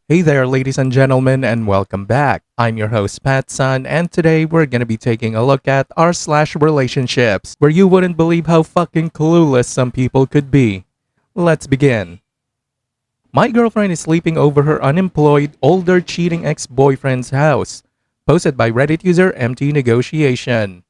Hey there, ladies and gentlemen, and welcome back. I'm your host, PattSun, and today we're gonna be taking a look at r/relationships, where you wouldn't believe how fucking clueless some people could be. Let's begin. My girlfriend is sleeping over her unemployed, older, cheating ex-boyfriend's house. Posted by Reddit user Empty Negotiation.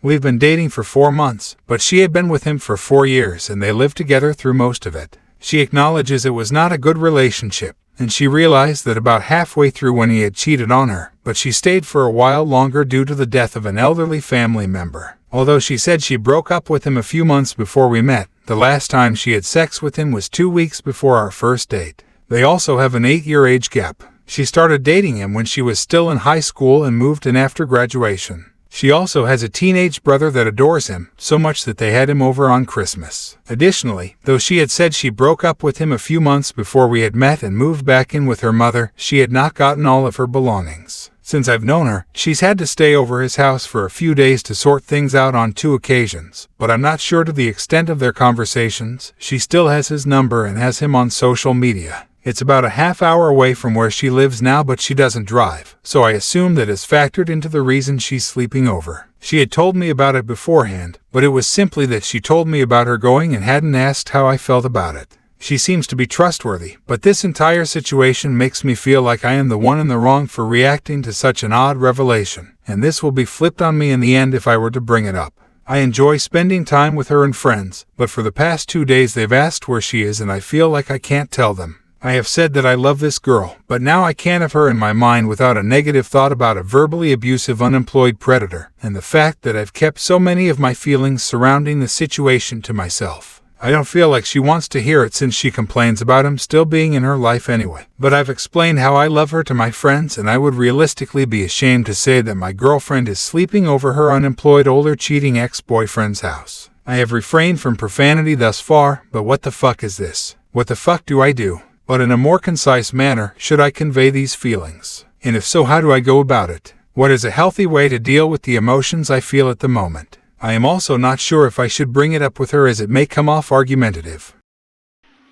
We've been dating for 4 months, but she had been with him for 4 years and they lived together through most of it. She acknowledges it was not a good relationship, and she realized that about halfway through when he had cheated on her, but she stayed for a while longer due to the death of an elderly family member. Although she said she broke up with him a few months before we met, the last time she had sex with him was 2 weeks before our first date. They also have an 8-year age gap. She started dating him when she was still in high school and moved in after graduation. She also has a teenage brother that adores him, so much that they had him over on Christmas. Additionally, though she had said she broke up with him a few months before we had met and moved back in with her mother, she had not gotten all of her belongings. Since I've known her, she's had to stay over his house for a few days to sort things out on 2 occasions, but I'm not sure to the extent of their conversations. She still has his number and has him on social media. It's about a half-hour away from where she lives now, but she doesn't drive, so I assume that is factored into the reason she's sleeping over. She had told me about it beforehand, but it was simply that she told me about her going and hadn't asked how I felt about it. She seems to be trustworthy, but this entire situation makes me feel like I am the one in the wrong for reacting to such an odd revelation, and this will be flipped on me in the end if I were to bring it up. I enjoy spending time with her and friends, but for the past 2 days they've asked where she is and I feel like I can't tell them. I have said that I love this girl, but now I can't have her in my mind without a negative thought about a verbally abusive unemployed predator, and the fact that I've kept so many of my feelings surrounding the situation to myself. I don't feel like she wants to hear it since she complains about him still being in her life anyway. But I've explained how I love her to my friends, and I would realistically be ashamed to say that my girlfriend is sleeping over her unemployed older cheating ex-boyfriend's house. I have refrained from profanity thus far, but what the fuck is this? What the fuck do I do? But in a more concise manner, should I convey these feelings? And if so, how do I go about it? What is a healthy way to deal with the emotions I feel at the moment? I am also not sure if I should bring it up with her as it may come off argumentative.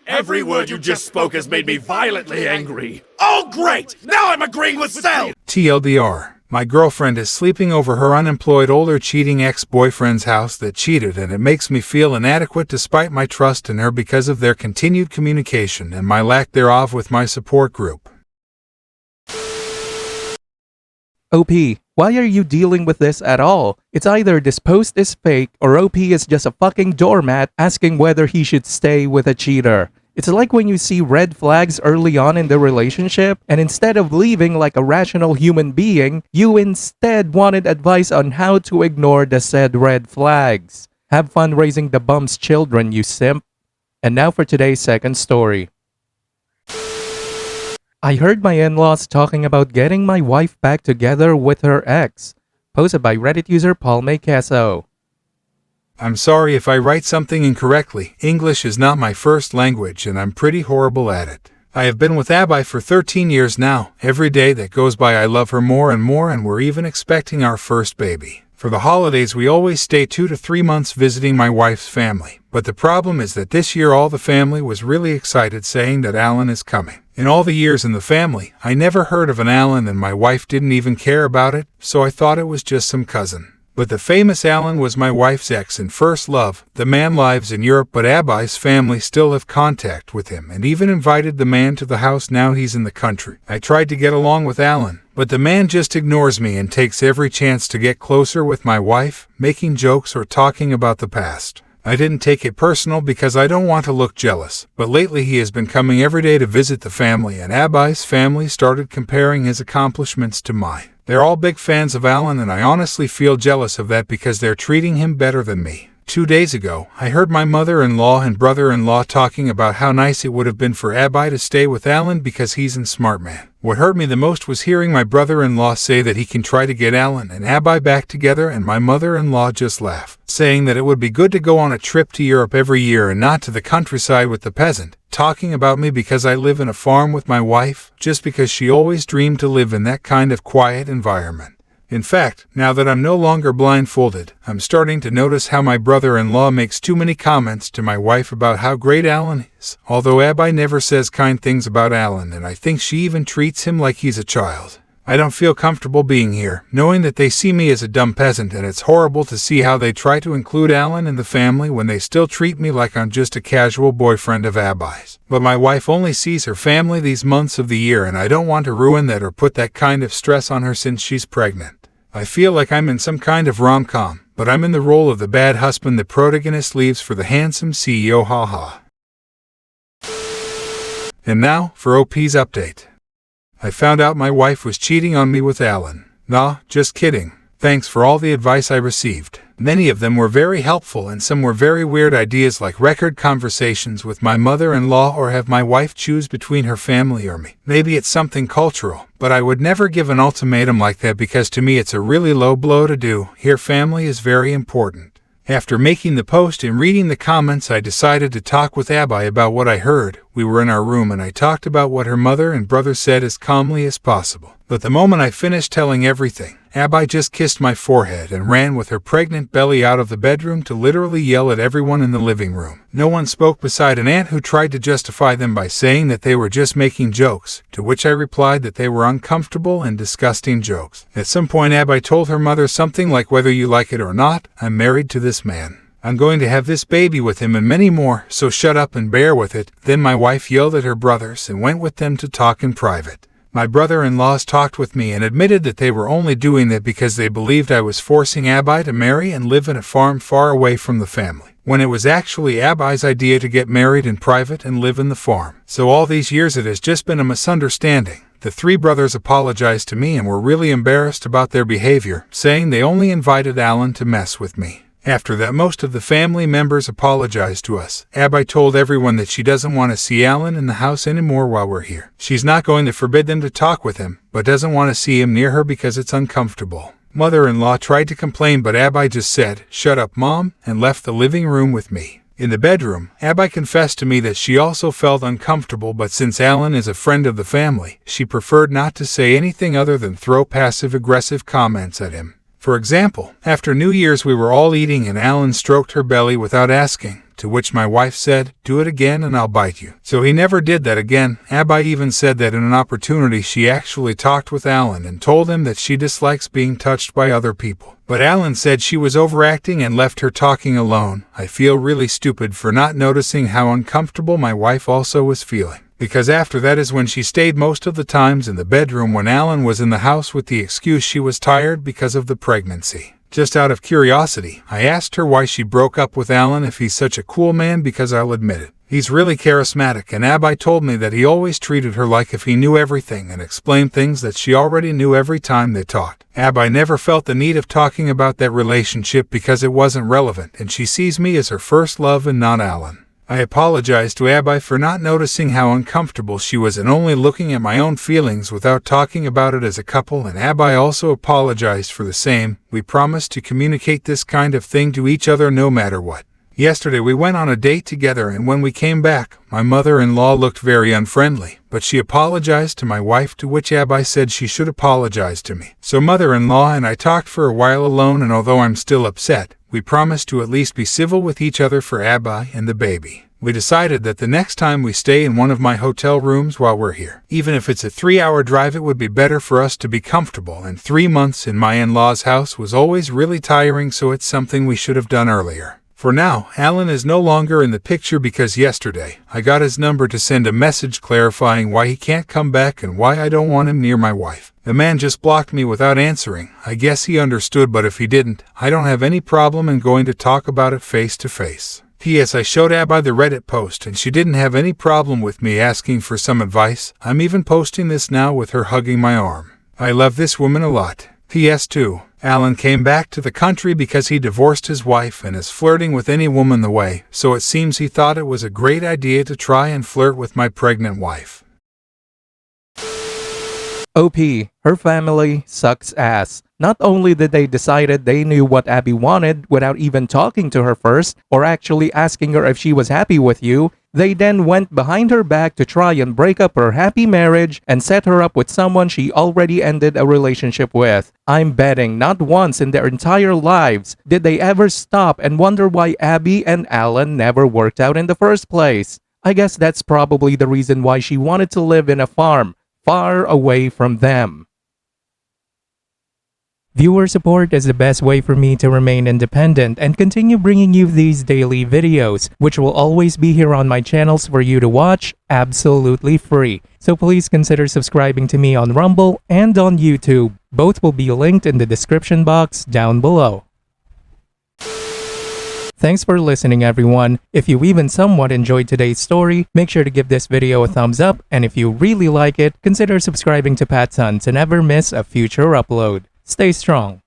Every word you just spoke has made me violently angry. Oh great! Now I'm agreeing with Sal! TLDR. My girlfriend is sleeping over her unemployed older cheating ex-boyfriend's house that cheated, and it makes me feel inadequate despite my trust in her because of their continued communication and my lack thereof with my support group. OP, why are you dealing with this at all? It's either this post is fake or OP is just a fucking doormat asking whether he should stay with a cheater. It's like when you see red flags early on in the relationship, and instead of leaving like a rational human being, you instead wanted advice on how to ignore the said red flags. Have fun raising the bum's children, you simp. And now for today's second story. I heard my in-laws talking about getting my wife back together with her ex. Posted by Reddit user Paul Maycaso. I'm sorry if I write something incorrectly. English is not my first language and I'm pretty horrible at it. I have been with Abby for 13 years now. Every day that goes by I love her more and more, and we're even expecting our first baby. For the holidays we always stay 2 to 3 months visiting my wife's family. But the problem is that this year all the family was really excited, saying that Alan is coming. In all the years in the family, I never heard of an Alan, and my wife didn't even care about it, so I thought it was just some cousin. But the famous Alan was my wife's ex and first love. The man lives in Europe, but Abby's family still have contact with him and even invited the man to the house now he's in the country. I tried to get along with Alan, but the man just ignores me and takes every chance to get closer with my wife, making jokes or talking about the past. I didn't take it personal because I don't want to look jealous, but lately he has been coming every day to visit the family, and Abby's family started comparing his accomplishments to mine. They're all big fans of Alan, and I honestly feel jealous of that because they're treating him better than me. 2 days ago, I heard my mother-in-law and brother-in-law talking about how nice it would have been for Abby to stay with Alan because he's in Smart Man. What hurt me the most was hearing my brother-in-law say that he can try to get Alan and Abby back together, and my mother-in-law just laughed, saying that it would be good to go on a trip to Europe every year and not to the countryside with the peasant, talking about me because I live in a farm with my wife, just because she always dreamed to live in that kind of quiet environment. In fact, now that I'm no longer blindfolded, I'm starting to notice how my brother-in-law makes too many comments to my wife about how great Alan is, although Abby never says kind things about Alan, and I think she even treats him like he's a child. I don't feel comfortable being here, knowing that they see me as a dumb peasant, and it's horrible to see how they try to include Alan in the family when they still treat me like I'm just a casual boyfriend of Abby's. But my wife only sees her family these months of the year, and I don't want to ruin that or put that kind of stress on her since she's pregnant. I feel like I'm in some kind of rom-com, but I'm in the role of the bad husband the protagonist leaves for the handsome CEO, haha. And now, for OP's update. I found out my wife was cheating on me with Alan. Nah, just kidding. Thanks for all the advice I received. Many of them were very helpful, and some were very weird ideas like record conversations with my mother-in-law or have my wife choose between her family or me. Maybe it's something cultural, but I would never give an ultimatum like that because to me it's a really low blow to do. Here, family is very important. After making the post and reading the comments, I decided to talk with Abby about what I heard. We were in our room and I talked about what her mother and brother said as calmly as possible. But the moment I finished telling everything, Abby just kissed my forehead and ran with her pregnant belly out of the bedroom to literally yell at everyone in the living room. No one spoke beside an aunt who tried to justify them by saying that they were just making jokes, to which I replied that they were uncomfortable and disgusting jokes. At some point, Abby told her mother something like, "Whether you like it or not, I'm married to this man. I'm going to have this baby with him and many more, so shut up and bear with it." Then my wife yelled at her brothers and went with them to talk in private. My brother-in-laws talked with me and admitted that they were only doing that because they believed I was forcing Abby to marry and live in a farm far away from the family, when it was actually Abby's idea to get married in private and live in the farm. So all these years it has just been a misunderstanding. The three brothers apologized to me and were really embarrassed about their behavior, saying they only invited Alan to mess with me. After that, most of the family members apologized to us. Abby told everyone that she doesn't want to see Alan in the house anymore while we're here. She's not going to forbid them to talk with him, but doesn't want to see him near her because it's uncomfortable. Mother-in-law tried to complain, but Abby just said, "Shut up, Mom," and left the living room with me. In the bedroom, Abby confessed to me that she also felt uncomfortable, but since Alan is a friend of the family, she preferred not to say anything other than throw passive-aggressive comments at him. For example, after New Year's we were all eating and Alan stroked her belly without asking, to which my wife said, "Do it again and I'll bite you." So he never did that again. Abby even said that in an opportunity she actually talked with Alan and told him that she dislikes being touched by other people. But Alan said she was overacting and left her talking alone. I feel really stupid for not noticing how uncomfortable my wife also was feeling, because after that is when she stayed most of the times in the bedroom when Alan was in the house with the excuse she was tired because of the pregnancy. Just out of curiosity, I asked her why she broke up with Alan if he's such a cool man, because I'll admit it, he's really charismatic, and Abby told me that he always treated her like if he knew everything and explained things that she already knew every time they talked. Abby never felt the need of talking about that relationship because it wasn't relevant, and she sees me as her first love and not Alan. I apologized to Abby for not noticing how uncomfortable she was and only looking at my own feelings without talking about it as a couple, and Abby also apologized for the same. We promised to communicate this kind of thing to each other no matter what. Yesterday we went on a date together, and when we came back, my mother-in-law looked very unfriendly, but she apologized to my wife, to which Abby said she should apologize to me. So mother-in-law and I talked for a while alone, and although I'm still upset, we promised to at least be civil with each other for Abby and the baby. We decided that the next time we stay in one of my hotel rooms while we're here, even if it's a 3-hour drive, it would be better for us to be comfortable, and 3 months in my in-laws' house was always really tiring, so it's something we should have done earlier. For now, Alan is no longer in the picture because yesterday, I got his number to send a message clarifying why he can't come back and why I don't want him near my wife. The man just blocked me without answering. I guess he understood, but if he didn't, I don't have any problem in going to talk about it face to face. P.S. I showed Abby the Reddit post and she didn't have any problem with me asking for some advice. I'm even posting this now with her hugging my arm. I love this woman a lot. P.S. 2. Alan came back to the country because he divorced his wife and is flirting with any woman the way, so it seems he thought it was a great idea to try and flirt with my pregnant wife. OP, her family sucks ass. Not only did they decided they knew what Abby wanted without even talking to her first or actually asking her if she was happy with you, They then went behind her back to try and break up her happy marriage and set her up with someone she already ended a relationship with. I'm betting not once in their entire lives did they ever stop and wonder why Abby and Alan never worked out in the first place. I guess that's probably the reason why she wanted to live in a farm, far away from them. Viewer support is the best way for me to remain independent and continue bringing you these daily videos, which will always be here on my channels for you to watch absolutely free. So please consider subscribing to me on Rumble and on YouTube. Both will be linked in the description box down below. Thanks for listening, everyone. If you even somewhat enjoyed today's story, make sure to give this video a thumbs up, and if you really like it, consider subscribing to PattSun to never miss a future upload. Stay strong.